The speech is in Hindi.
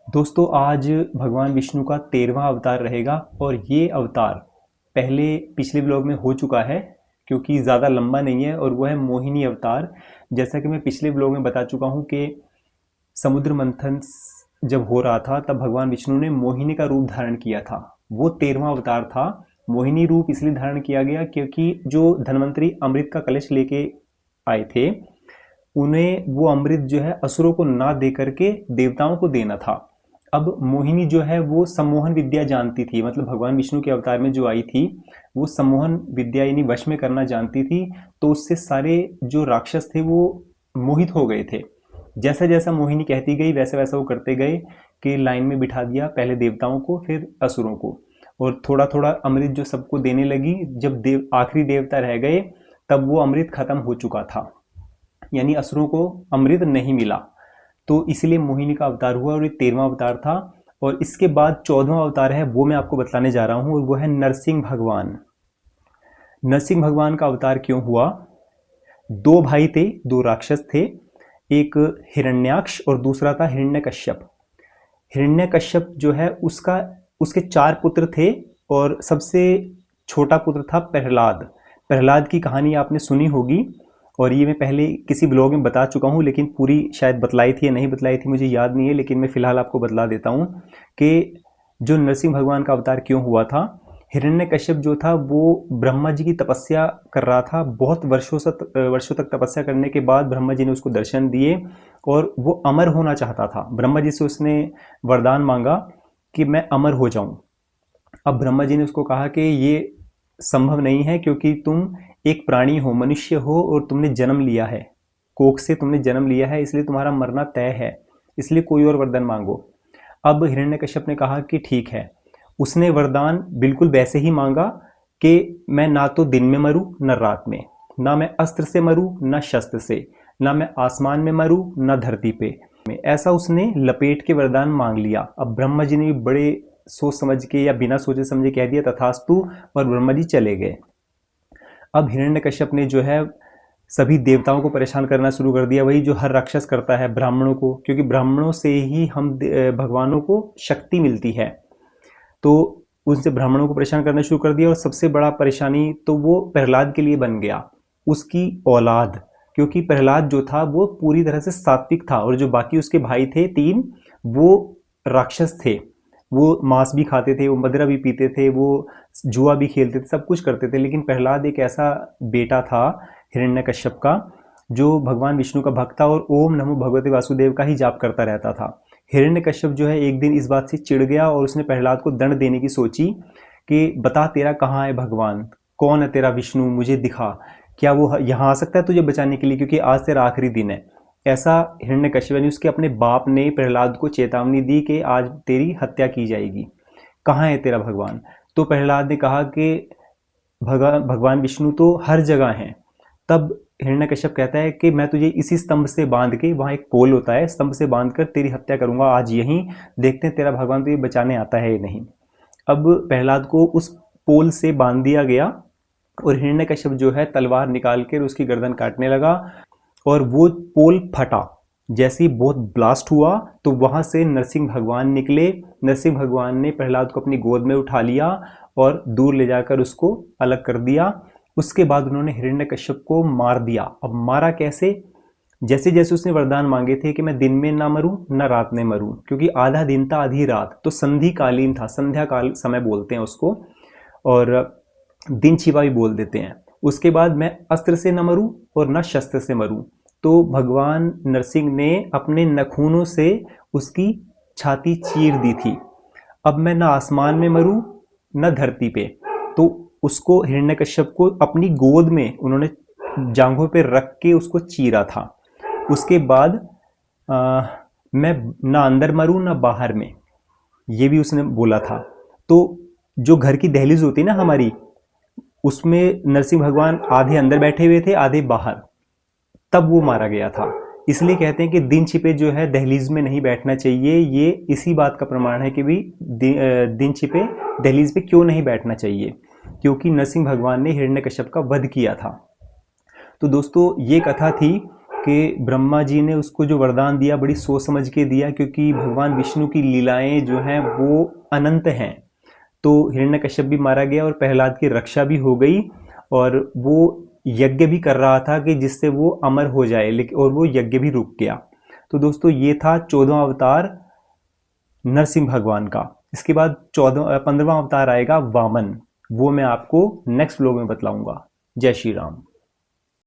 दोस्तों आज भगवान विष्णु का 13वां अवतार रहेगा और ये अवतार पहले पिछले ब्लॉग में हो चुका है क्योंकि ज़्यादा लंबा नहीं है और वो है मोहिनी अवतार। जैसा कि मैं पिछले ब्लॉग में बता चुका हूँ कि समुद्र मंथन जब हो रहा था तब भगवान विष्णु ने मोहिनी का रूप धारण किया था। वो 13वां अवतार था। मोहिनी रूप इसलिए धारण किया गया क्योंकि जो धन्वंतरी अमृत का कलश लेके आए थे उन्हें वो अमृत जो है असुरों को ना दे करके देवताओं को देना था। अब मोहिनी जो है वो सम्मोहन विद्या जानती थी, मतलब भगवान विष्णु के अवतार में जो आई थी वो सम्मोहन विद्या यानी वश में करना जानती थी। तो उससे सारे जो राक्षस थे वो मोहित हो गए थे। जैसा जैसा मोहिनी कहती गई वैसा वैसा वो करते गए कि लाइन में बिठा दिया, पहले देवताओं को फिर असुरों को, और थोड़ा थोड़ा अमृत जो सबको देने लगी। जब आखिरी देवता रह गए तब वो अमृत खत्म हो चुका था, यानी असुरों को अमृत नहीं मिला। तो इसलिए मोहिनी का अवतार हुआ और ये 13वां अवतार था। और इसके बाद 14वां अवतार है वो मैं आपको बतलाने जा रहा हूं और वो है नरसिंह भगवान। नरसिंह भगवान का अवतार क्यों हुआ? दो भाई थे, दो राक्षस थे, एक हिरण्याक्ष और दूसरा था हिरण्यकश्यप। हिरण्यकश्यप जो है उसके 4 पुत्र थे और सबसे छोटा पुत्र था प्रहलाद। प्रहलाद की कहानी आपने सुनी होगी और ये मैं पहले किसी ब्लॉग में बता चुका हूँ, लेकिन पूरी शायद बतलाई थी या नहीं बतलाई थी मुझे याद नहीं है, लेकिन मैं फिलहाल आपको बतला देता हूँ कि जो नरसिंह भगवान का अवतार क्यों हुआ था। हिरण्यकश्यप जो था वो ब्रह्मा जी की तपस्या कर रहा था। बहुत वर्षों तक तपस्या करने के बाद ब्रह्मा जी ने उसको दर्शन दिए और वो अमर होना चाहता था। ब्रह्मा जी से उसने वरदान मांगा कि मैं अमर हो जाऊं। अब ब्रह्मा जी ने उसको कहा कि ये संभव नहीं है क्योंकि तुम एक प्राणी हो, मनुष्य हो और तुमने जन्म लिया है, कोख से तुमने जन्म लिया है, इसलिए तुम्हारा मरना तय है, इसलिए कोई और वरदान मांगो। अब हिरण्यकश्यप ने कहा कि ठीक है। उसने वरदान बिल्कुल वैसे ही मांगा कि मैं ना तो दिन में मरूं न रात में, ना मैं अस्त्र से मरूं न शस्त्र से, ना मैं आसमान में मरूं न धरती पे। ऐसा उसने लपेट के वरदान मांग लिया। अब ब्रह्मा जी ने भी बड़े सोच समझ के या बिना सोचे समझे कह दिया तथास्तु, और ब्रह्मा जी चले गए। अब हिरण्यकश्यप ने जो है सभी देवताओं को परेशान करना शुरू कर दिया, वही जो हर राक्षस करता है, ब्राह्मणों को, क्योंकि ब्राह्मणों से ही हम भगवानों को शक्ति मिलती है। तो उनसे ब्राह्मणों को परेशान करना शुरू कर दिया और सबसे बड़ा परेशानी तो वो प्रहलाद के लिए बन गया, उसकी औलाद। क्योंकि प्रहलाद जो था वो पूरी तरह से सात्विक था और जो बाकी उसके भाई थे 3 वो राक्षस थे। वो मांस भी खाते थे, वो मदिरा भी पीते थे, वो जुआ भी खेलते थे, सब कुछ करते थे। लेकिन प्रहलाद एक ऐसा बेटा था हिरण्यकश्यप का जो भगवान विष्णु का भक्त था और ओम नमो भगवते वासुदेव का ही जाप करता रहता था। हिरण्यकश्यप जो है एक दिन इस बात से चिढ़ गया और उसने प्रहलाद को दंड देने की सोची कि बता तेरा कहाँ है भगवान, कौन है तेरा विष्णु, मुझे दिखा, क्या वो यहाँ आ सकता है तुझे बचाने के लिए, क्योंकि आज तेरा आखिरी दिन है। ऐसा हिरण्यकश्यप यानी उसके अपने बाप ने प्रहलाद को चेतावनी दी कि आज तेरी हत्या की जाएगी, कहाँ है तेरा भगवान। तो प्रहलाद ने कहा कि भगवान विष्णु तो हर जगह हैं। तब हिरण्यकश्यप कहता है कि मैं तुझे इसी स्तंभ से बांध के, वहां एक पोल होता है, स्तंभ से बांध कर तेरी हत्या करूंगा आज यहीं, देखते हैं तेरा भगवान तुझे बचाने आता है या नहीं। अब प्रहलाद को उस पोल से बांध दिया गया और हिरण्यकश्यप जो है तलवार निकाल कर उसकी गर्दन काटने लगा और वो पोल फटा। जैसे ही बहुत ब्लास्ट हुआ तो वहां से नरसिंह भगवान निकले। नरसिंह भगवान ने प्रहलाद को अपनी गोद में उठा लिया और दूर ले जाकर उसको अलग कर दिया। उसके बाद उन्होंने हिरण्यकश्यप को मार दिया। अब मारा कैसे? जैसे जैसे उसने वरदान मांगे थे कि मैं दिन में ना मरूं ना रात में मरूं, क्योंकि आधा दिन था आधी रात, तो संधि कालीन था, संध्या काल समय बोलते हैं उसको, और दिन छिपा भी बोल देते हैं। उसके बाद मैं अस्त्र से न मरूं और न शस्त्र से मरूं। तो भगवान नरसिंह ने अपने नखूनों से उसकी छाती चीर दी थी। अब मैं न आसमान में मरूं न धरती पे। तो उसको, हिरण्यकश्यप को अपनी गोद में उन्होंने जांघों पे रख के उसको चीरा था। उसके बाद मैं ना अंदर मरूं ना बाहर में, ये भी उसने बोला था। तो जो घर की दहलीज होती है ना हमारी, उसमें नरसिंह भगवान आधे अंदर बैठे हुए थे आधे बाहर, तब वो मारा गया था। इसलिए कहते हैं कि दिन छिपे जो है दहलीज में नहीं बैठना चाहिए। ये इसी बात का प्रमाण है कि भी दिन छिपे दहलीज पे क्यों नहीं बैठना चाहिए, क्योंकि नरसिंह भगवान ने हिरण्यकश्यप का वध किया था। तो दोस्तों ये कथा थी कि ब्रह्मा जी ने उसको जो वरदान दिया बड़ी सोच समझ के दिया, क्योंकि भगवान विष्णु की लीलाएं जो हैं वो अनंत हैं। तो हिरण्यकश्यप भी मारा गया और प्रहलाद की रक्षा भी हो गई, और वो यज्ञ भी कर रहा था कि जिससे वो अमर हो जाए, लेकिन और वो यज्ञ भी रुक गया। तो दोस्तों ये था 14वां अवतार नरसिंह भगवान का। इसके बाद 15वां अवतार आएगा वामन, वो मैं आपको नेक्स्ट व्लॉग में बतलाऊंगा। जय श्री राम।